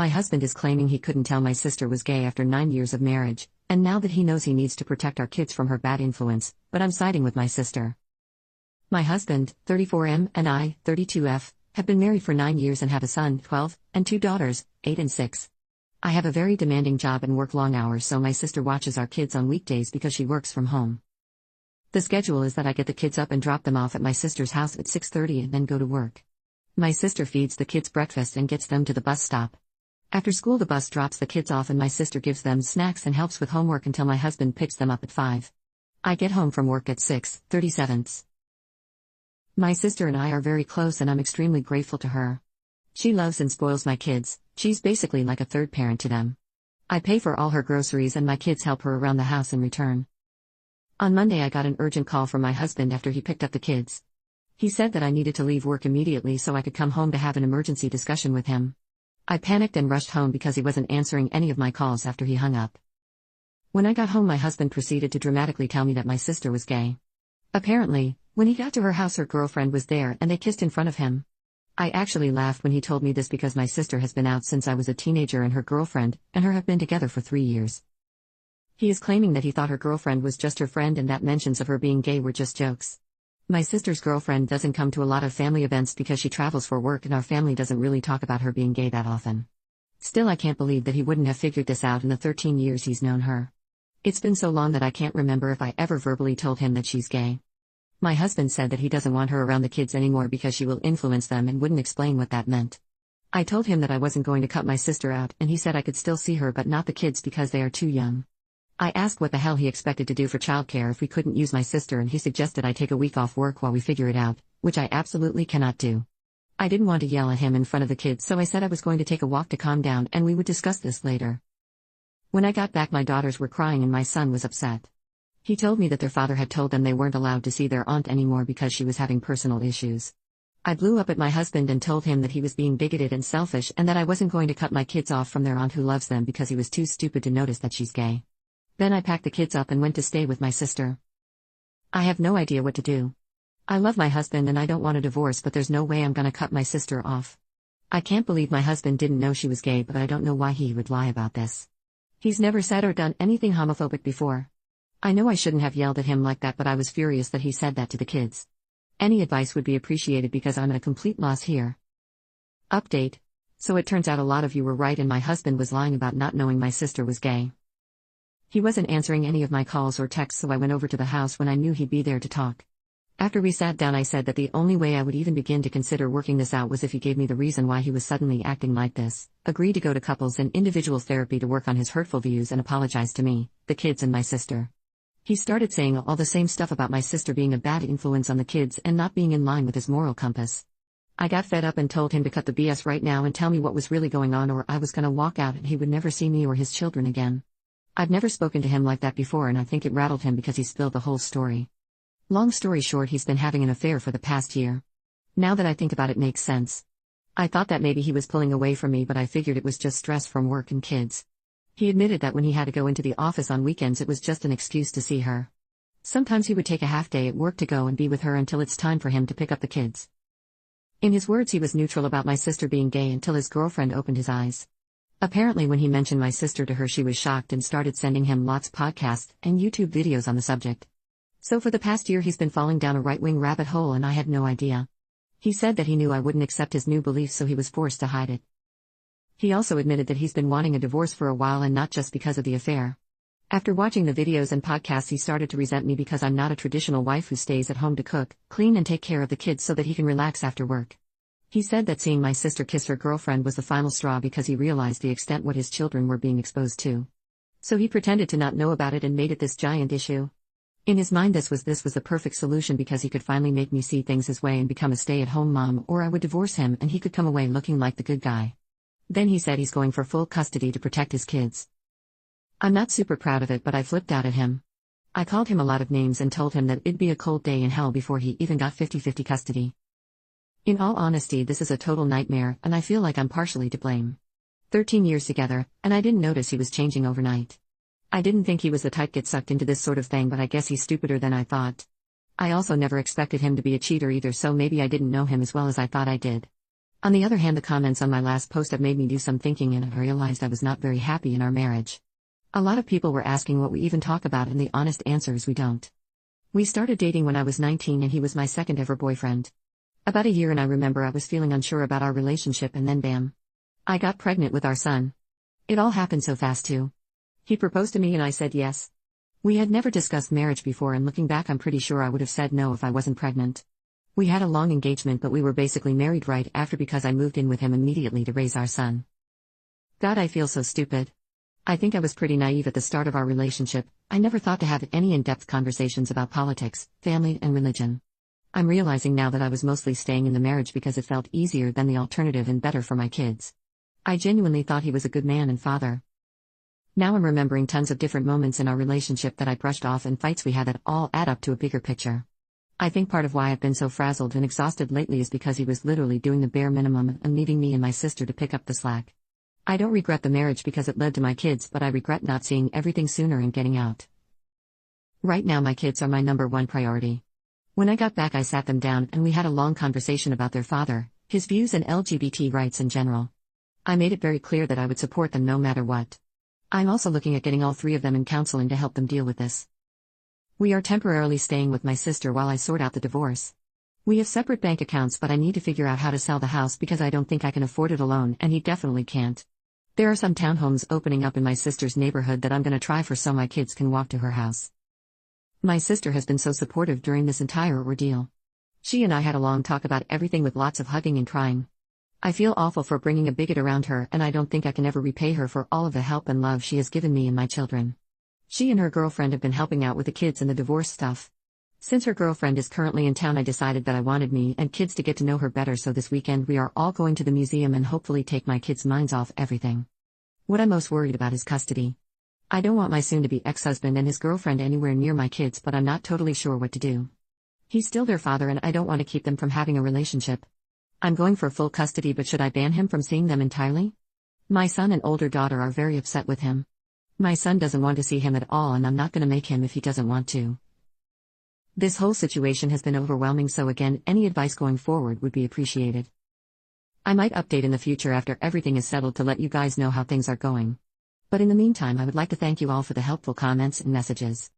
My husband is claiming he couldn't tell my sister was gay after 9 years of marriage, and now that he knows he needs to protect our kids from her bad influence, but I'm siding with my sister. My husband, 34M, and I, 32F, have been married for 9 years and have a son, 12, and 2 daughters, 8 and 6. I have a very demanding job and work long hours, so my sister watches our kids on weekdays because she works from home. The schedule is that I get the kids up and drop them off at my sister's house at 6:30 and then go to work. My sister feeds the kids breakfast and gets them to the bus stop. After school, the bus drops the kids off and my sister gives them snacks and helps with homework until my husband picks them up at 5. I get home from work at 6:37. My sister and I are very close and I'm extremely grateful to her. She loves and spoils my kids. She's basically like a third parent to them. I pay for all her groceries and my kids help her around the house in return. On Monday, I got an urgent call from my husband after he picked up the kids. He said that I needed to leave work immediately so I could come home to have an emergency discussion with him. I panicked and rushed home because he wasn't answering any of my calls after he hung up. When I got home, my husband proceeded to dramatically tell me that my sister was gay. Apparently, when he got to her house, her girlfriend was there and they kissed in front of him. I actually laughed when he told me this because my sister has been out since I was a teenager and her girlfriend and her have been together for 3 years. He is claiming that he thought her girlfriend was just her friend and that mentions of her being gay were just jokes. My sister's girlfriend doesn't come to a lot of family events because she travels for work and our family doesn't really talk about her being gay that often. Still, I can't believe that he wouldn't have figured this out in the 13 years he's known her. It's been so long that I can't remember if I ever verbally told him that she's gay. My husband said that he doesn't want her around the kids anymore because she will influence them and wouldn't explain what that meant. I told him that I wasn't going to cut my sister out and he said I could still see her but not the kids because they are too young. I asked what the hell he expected to do for childcare if we couldn't use my sister and he suggested I take a week off work while we figure it out, which I absolutely cannot do. I didn't want to yell at him in front of the kids, so I said I was going to take a walk to calm down and we would discuss this later. When I got back, my daughters were crying and my son was upset. He told me that their father had told them they weren't allowed to see their aunt anymore because she was having personal issues. I blew up at my husband and told him that he was being bigoted and selfish and that I wasn't going to cut my kids off from their aunt who loves them because he was too stupid to notice that she's gay. Then I packed the kids up and went to stay with my sister. I have no idea what to do. I love my husband and I don't want a divorce, but there's no way I'm gonna cut my sister off. I can't believe my husband didn't know she was gay, but I don't know why he would lie about this. He's never said or done anything homophobic before. I know I shouldn't have yelled at him like that, but I was furious that he said that to the kids. Any advice would be appreciated because I'm at a complete loss here. Update. So it turns out a lot of you were right and my husband was lying about not knowing my sister was gay. He wasn't answering any of my calls or texts, so I went over to the house when I knew he'd be there to talk. After we sat down, I said that the only way I would even begin to consider working this out was if he gave me the reason why he was suddenly acting like this, agreed to go to couples and individual therapy to work on his hurtful views, and apologize to me, the kids, and my sister. He started saying all the same stuff about my sister being a bad influence on the kids and not being in line with his moral compass. I got fed up and told him to cut the BS right now and tell me what was really going on, or I was gonna walk out and he would never see me or his children again. I've never spoken to him like that before and I think it rattled him because he spilled the whole story. Long story short, he's been having an affair for the past year. Now that I think about it, makes sense. I thought that maybe he was pulling away from me, but I figured it was just stress from work and kids. He admitted that when he had to go into the office on weekends, it was just an excuse to see her. Sometimes he would take a half day at work to go and be with her until it's time for him to pick up the kids. In his words, he was neutral about my sister being gay until his girlfriend opened his eyes. Apparently when he mentioned my sister to her, she was shocked and started sending him lots of podcasts and YouTube videos on the subject. So for the past year he's been falling down a right-wing rabbit hole and I had no idea. He said that he knew I wouldn't accept his new beliefs, so he was forced to hide it. He also admitted that he's been wanting a divorce for a while and not just because of the affair. After watching the videos and podcasts, he started to resent me because I'm not a traditional wife who stays at home to cook, clean and take care of the kids so that he can relax after work. He said that seeing my sister kiss her girlfriend was the final straw because he realized the extent what his children were being exposed to. So he pretended to not know about it and made it this giant issue. In his mind, this was the perfect solution because he could finally make me see things his way and become a stay-at-home mom, or I would divorce him and he could come away looking like the good guy. Then he said he's going for full custody to protect his kids. I'm not super proud of it, but I flipped out at him. I called him a lot of names and told him that it'd be a cold day in hell before he even got 50-50 custody. In all honesty, this is a total nightmare and I feel like I'm partially to blame. 13 years together, and I didn't notice he was changing overnight. I didn't think he was the type to get sucked into this sort of thing, but I guess he's stupider than I thought. I also never expected him to be a cheater either, so maybe I didn't know him as well as I thought I did. On the other hand, the comments on my last post have made me do some thinking, and I realized I was not very happy in our marriage. A lot of people were asking what we even talk about, and the honest answer is we don't. We started dating when I was 19 and he was my second ever boyfriend. About a year and I remember I was feeling unsure about our relationship, and then bam. I got pregnant with our son. It all happened so fast too. He proposed to me and I said yes. We had never discussed marriage before, and looking back I'm pretty sure I would have said no if I wasn't pregnant. We had a long engagement, but we were basically married right after because I moved in with him immediately to raise our son. God, I feel so stupid. I think I was pretty naive at the start of our relationship. I never thought to have any in-depth conversations about politics, family, and religion. I'm realizing now that I was mostly staying in the marriage because it felt easier than the alternative and better for my kids. I genuinely thought he was a good man and father. Now I'm remembering tons of different moments in our relationship that I brushed off and fights we had that all add up to a bigger picture. I think part of why I've been so frazzled and exhausted lately is because he was literally doing the bare minimum and leaving me and my sister to pick up the slack. I don't regret the marriage because it led to my kids, but I regret not seeing everything sooner and getting out. Right now my kids are my number one priority. When I got back I sat them down and we had a long conversation about their father, his views and LGBT rights in general. I made it very clear that I would support them no matter what. I'm also looking at getting all three of them in counseling to help them deal with this. We are temporarily staying with my sister while I sort out the divorce. We have separate bank accounts, but I need to figure out how to sell the house because I don't think I can afford it alone, and he definitely can't. There are some townhomes opening up in my sister's neighborhood that I'm gonna try for so my kids can walk to her house. My sister has been so supportive during this entire ordeal. She and I had a long talk about everything with lots of hugging and crying. I feel awful for bringing a bigot around her, and I don't think I can ever repay her for all of the help and love she has given me and my children. She and her girlfriend have been helping out with the kids and the divorce stuff. Since her girlfriend is currently in town, I decided that I wanted me and kids to get to know her better, so this weekend we are all going to the museum and hopefully take my kids' minds off everything. What I'm most worried about is custody. I don't want my soon-to-be ex-husband and his girlfriend anywhere near my kids, but I'm not totally sure what to do. He's still their father and I don't want to keep them from having a relationship. I'm going for full custody, but should I ban him from seeing them entirely? My son and older daughter are very upset with him. My son doesn't want to see him at all, and I'm not going to make him if he doesn't want to. This whole situation has been overwhelming, so again, any advice going forward would be appreciated. I might update in the future after everything is settled to let you guys know how things are going. But in the meantime, I would like to thank you all for the helpful comments and messages.